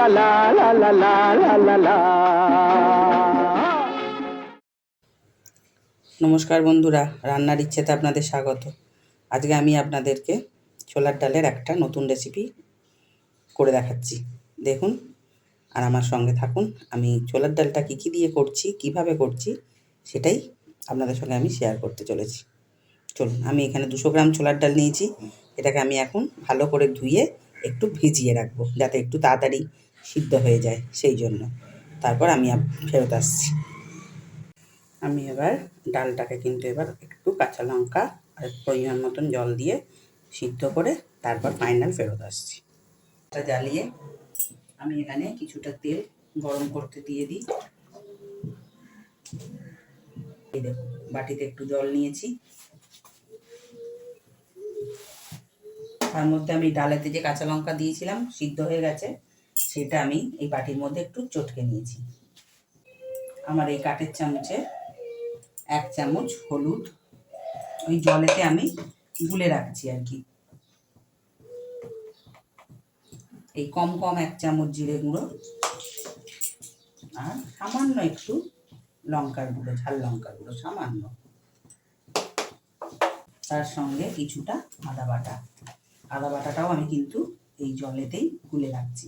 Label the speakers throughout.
Speaker 1: লা লা লা লা লা লা লা।
Speaker 2: নমস্কার বন্ধুরা, রান্নার ইচ্ছেতে আপনাদের স্বাগত। আজকে আমি আপনাদেরকে ছোলার ডালের একটা নতুন রেসিপি করে দেখাচ্ছি, দেখুন আর আমার সঙ্গে থাকুন। আমি ছোলার ডালটা কী দিয়ে করছি, কিভাবে করছি, সেটাই আপনাদের সঙ্গে আমি শেয়ার করতে চলেছি। চলুন, আমি এখানে 200 গ্রাম ছোলার ডাল নিয়েছি। এটাকে আমি এখন ভালো করে ধুয়ে একটু ভিজিয়ে রাখবো, যাতে একটু তাড়াতাড়ি সিদ্ধ হয়ে যায়, সেই জন্য। তারপর আমি ফেরত আসছি। আমি এবার ডালটাকে কিন্তু এবার একটু কাঁচা লঙ্কা আর পরিমাণ মতন জল দিয়ে সিদ্ধ করে তারপর ফাইনাল ফেরত আসছি। এটা জ্বালিয়ে আমি এখানে কিছুটা তেল গরম করতে দিয়ে দিই। এই দেখুন, বাটিতে একটু জল নিয়েছি, তার মধ্যে আমি ডালেতে যে কাঁচা লঙ্কা দিয়েছিলাম সিদ্ধ হয়ে গেছে, সেটা আমি এই বাটির মধ্যে একটু চটকে নিয়েছি। আমার এই কাঠের চামচে 1 চামচ হলুদ ওই জলেতে আমি গুলে রাখছি আর কি। এই কম 1 চামচ জিরে গুঁড়ো আর সামান্য একটু লঙ্কার গুঁড়ো, ঝাল লঙ্কার গুঁড়ো সামান্য, তার সঙ্গে কিছুটা আদা বাটা। আদা বাটাটাও আমি কিন্তু এই জলেতেই গুলে রাখছি।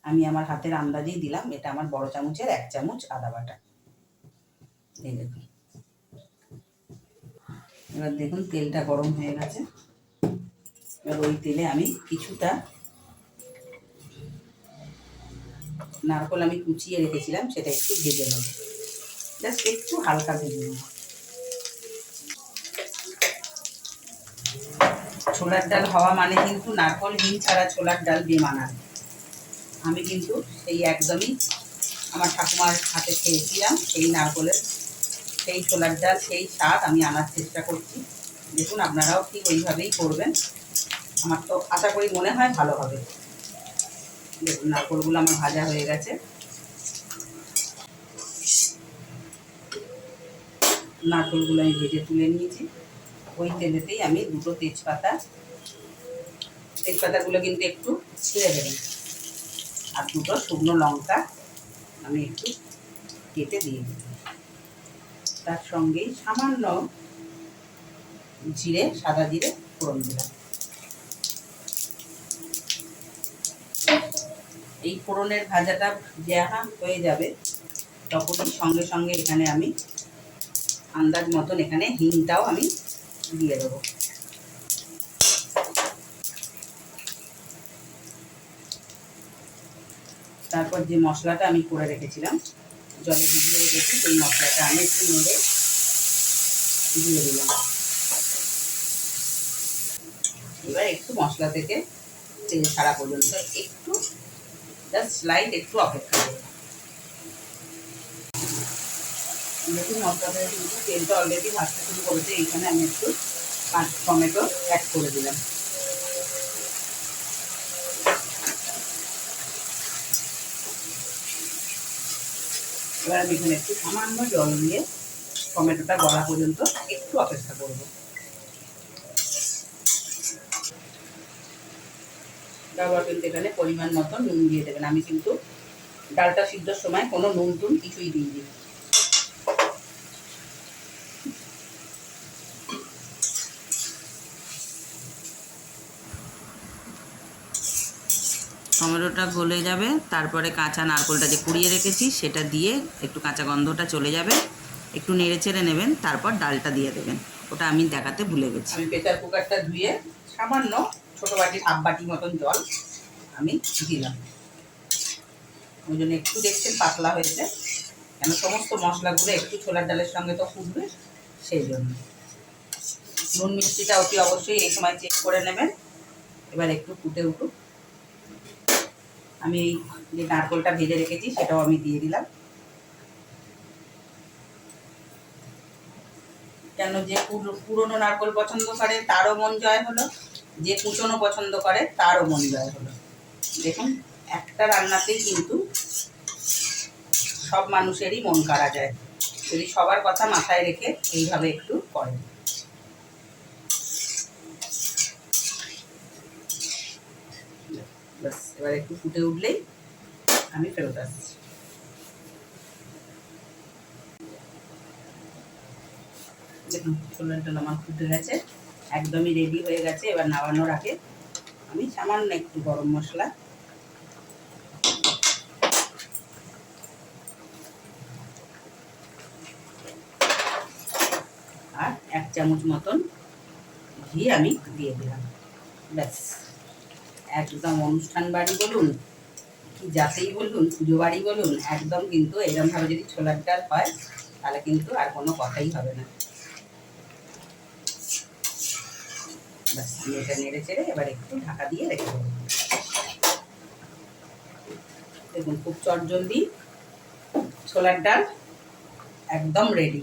Speaker 2: আমি আমার হাতের আন্দাজেই দিলাম, এটা আমার বড় চামচের 1 চামচ আদা বাটা। এই দেখুন, এবার দেখুন তেলটা গরম হয়ে গেছে। এবার ওই তেলে আমি কিছুটা নারকেল আমি কুচিয়ে রেখেছিলাম, সেটা একটু ভেজে নেব, জাস্ট একটু হালকা ভেজে নেব। ছোলার ডাল হওয়া মানে কিন্তু নারকেলহীন ছাড়া ছোলার ডাল বেমানান। আমি কিন্তু সেই একদমই আমার ঠাকুমার হাতে খেয়েছিলাম, সেই নারকেলের সেই ছোলার ডাল, সেই স্বাদ আমি আনার চেষ্টা করছি। দেখুন আপনারাও ঠিক ওইভাবেই করবেন, আমার তো আশা করি মনে হয় ভালো হবে। দেখুন নারকেলগুলো আমার ভাজা হয়ে গেছে। নারকেলগুলো আমি ভেজে তুলে নিয়েছি। ওই তেলেতেই আমি 2টো তেজপাতাগুলো কিন্তু একটু ছিঁড়ে দেবেন, আর 2টো শুকনো লঙ্কা আমি একটু কেটে দিয়ে দিই। তার সঙ্গেই সামান্য জিরে, সাদা জিরে ফোড়ন দিলাম। এই ফোড়নের ভাজাটা যখন হয়ে যাবে, তখনই সঙ্গে সঙ্গে এখানে আমি আন্দাজ মতন এখানে হিংটাও আমি দিয়ে দেবো। তারপর যে মশলাটা আমি করে রেখেছিলাম, জলে ভিজিয়ে রেখেছি, সেই মশলাটা আমি একটু নেড়ে দিয়ে দিলাম। এবার একটু মশলা থেকে তেল ছাড়া পর্যন্ত একটু জাস্ট স্লাইড একটু অপেক্ষা করব। দেখুন মশলাটা কিন্তু তেলটা অলরেডি ভাজতে শুরু করেছে। এইখানে আমি একটু টমেটো অ্যাড করে দিলাম। এবার আমি এখানে একটু সামান্য জল দিয়ে টমেটোটা গলা পর্যন্ত একটু অপেক্ষা করব। তারপর কিন্তু এখানে পরিমাণ মতো নুন দিয়ে দেবেন। আমি কিন্তু ডালটা সিদ্ধর সময় কোনো নুন টুন কিছুই দিইনি। টমেটোটা গলে যাবে, তারপরে কাঁচা নারকেলটা যে কুড়িয়ে রেখেছি সেটা দিয়ে একটু কাঁচা গন্ধটা চলে যাবে, একটু নেড়ে চেড়ে নেবেন, তারপর ডালটা দিয়ে দেবেন। ওটা আমি দেখাতে ভুলে গেছি। আমি প্রেসার কুকারটা ধুয়ে সামান্য ছোটো বাটির হাফ বাটি মতন জল আমি দিলাম। ওই জন্য একটু দেখছেন পাতলা হয়েছে, কেন সমস্ত মশলাগুলো একটু ছোলার ডালের সঙ্গে তো ফুটবে, সেই জন্য। নুন মিষ্টিটা অতি অবশ্যই এই সময় চেক করে নেবেন। এবার একটু ফুটে উঠুক, আমি এই যে নারকেলটা ভেজে রেখেছি সেটাও আমি দিয়ে দিলাম। কেন যে পুরনো নারকেল পছন্দ করে তারও মন জয় হলো, যে কুচনো পছন্দ করে তারও মন জয় হলো। দেখুন একটা রান্নাতেই কিন্তু সব মানুষেরই মন কাড়া যায়, যদি সবার কথা মাথায় রেখে এইভাবে একটু করেন। ব্যাস এবার একটু ফুটে উঠলেই আমি ফেরত আসছি। দেখুন ছোলার ডাল আমার ফুটে গেছে, একদমই রেডি হয়ে গেছে। এবার নামানোর আগে আমি সামান্য একটু গরম মশলা আর 1 চামচ মতন ঘি আমি দিয়ে দিলাম। ব্যাস একদম অনুষ্ঠান বাড়ি বলুন কি যাতেই বলুন, পুজো বাড়ি বলুন, একদম কিন্তু এরকমভাবে যদি ছোলার ডাল হয় তাহলে কিন্তু আর কোনো কথাই হবে না। ব্যাস আমি এটা নেড়ে চেড়ে এবার একটু ঢাকা দিয়ে রেখে দেবো। দেখুন খুব চটজলদি ছোলার ডাল একদম রেডি।